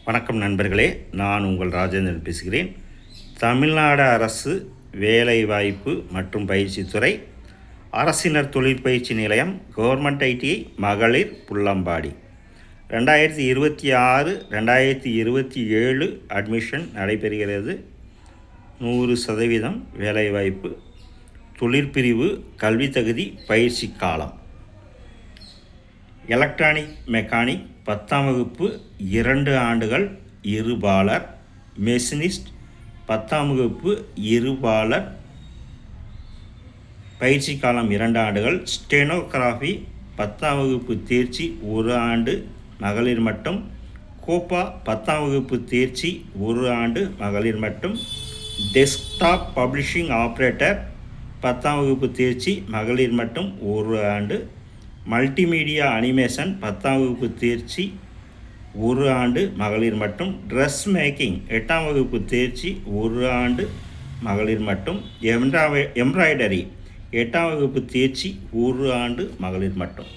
வணக்கம் நண்பர்களே, நான் உங்கள் ராஜேந்திரன் பேசுகிறேன். தமிழ்நாடு அரசு வேலைவாய்ப்பு மற்றும் பயிற்சித்துறை அரசினர் தொழிற்பயிற்சி நிலையம் கவர்மெண்ட் ஐடிஐ மகளிர் புள்ளம்பாடி 2026-2027 அட்மிஷன் நடைபெறுகிறது. 100% வேலைவாய்ப்பு, தொழிற்பிரிவு, கல்வி தகுதி, பயிற்சி காலம். எலக்ட்ரானிக் மெக்கானிக் 10ஆம் வகுப்பு 2 ஆண்டுகள் இருபாலர். மெஷினிஸ்ட் 10ஆம் வகுப்பு இருபாலர், பயிற்சி காலம் 2 ஆண்டுகள். ஸ்டெனோகிராஃபி 10ஆம் வகுப்பு தேர்ச்சி 1 ஆண்டு மகளிர் மட்டும். கோப்பா 10ஆம் வகுப்பு தேர்ச்சி 1 ஆண்டு மகளிர் மட்டும். டெஸ்க்டாப் பப்ளிஷிங் ஆப்ரேட்டர் 10ஆம் வகுப்பு தேர்ச்சி மகளிர் மட்டும் 1 ஆண்டு. மல்டிமீடியா அனிமேஷன் 10ஆம் வகுப்பு தேர்ச்சி 1 ஆண்டு மகளிர் மட்டும். ட்ரெஸ் மேக்கிங் 8ஆம் வகுப்பு தேர்ச்சி 1 ஆண்டு மகளிர் மட்டும். எம்ப்ராய்டரி 8ஆம் வகுப்பு தேர்ச்சி 1 ஆண்டு மகளிர் மட்டும்.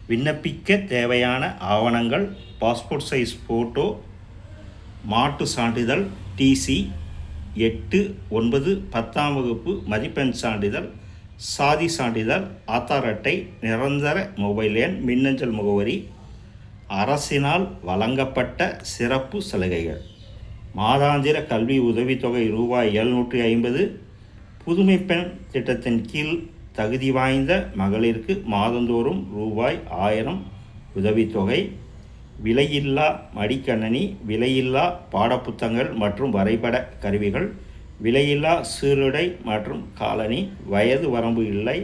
விண்ணப்பிக்க தேவையான ஆவணங்கள்: பாஸ்போர்ட் சைஸ் ஃபோட்டோ, மாட்டு சான்றிதழ், டிசி, 8-9 10ஆம் வகுப்பு மதிப்பெண் சான்றிதழ், சாதி சான்றிதழ், ஆதார் அட்டை, நிரந்தர மொபைல் எண், மின்னஞ்சல் முகவரி. அரசினால் வழங்கப்பட்ட சிறப்பு சலுகைகள்: மாதாந்திர கல்வி உதவித்தொகை ரூபாய் 750. புதுமை பெண் திட்டத்தின் கீழ் தகுதி வாய்ந்த மகளிருக்கு மாதந்தோறும் ரூபாய் 1000 உதவித்தொகை. விலையில்லா மடிக்கணினி, விலையில்லா பாடப்புத்தகங்கள் மற்றும் வரைபட கருவிகள், விலையில்லா சீருடை மற்றும் காலணி, வயது வரம்பு இல்லை.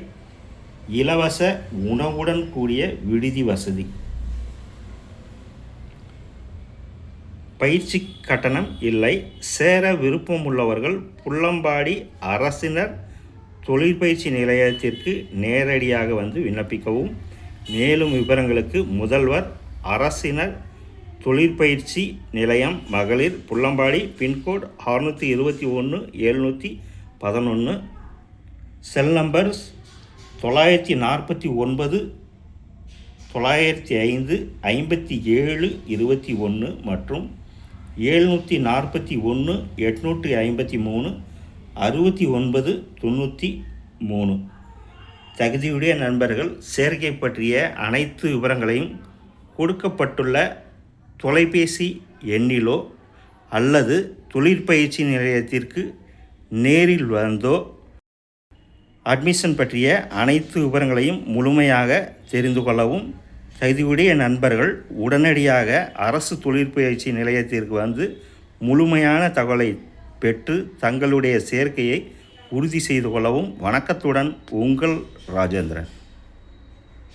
இலவச உணவுடன் கூடிய விடுதி வசதி. பயிற்சி கட்டணம் இல்லை. சேர விருப்பம் உள்ளவர்கள் புள்ளம்பாடி அரசினர் தொழிற்பயிற்சி நிலையத்திற்கு நேரடியாக வந்து விண்ணப்பிக்கவும். மேலும் விவரங்களுக்கு முதல்வர், அரசினர் தொழிற்பயிற்சி நிலையம், மகளிர், புள்ளம்பாடி, பின்கோட் 621-711. செல் நம்பர்ஸ் 949 905 5721 மற்றும் 741 853 6993. தகுதியுடைய நண்பர்கள் சேர்க்கை பற்றிய அனைத்து விவரங்களையும் கொடுக்கப்பட்டுள்ள தொலைபேசி எண்ணிலோ அல்லது தொழிற்பயிற்சி நிலையத்திற்கு நேரில் வந்தோ அட்மிஷன் பற்றிய அனைத்து விவரங்களையும் முழுமையாக தெரிந்து கொள்ளவும். தகுதியுடைய நண்பர்கள் உடனடியாக அரசு தொழிற்பயிற்சி நிலையத்திற்கு வந்து முழுமையான தகவலை பெற்று தங்களுடைய சேர்க்கையை உறுதி செய்து கொள்ளவும். வணக்கத்துடன் உங்கள் ராஜேந்திரன்.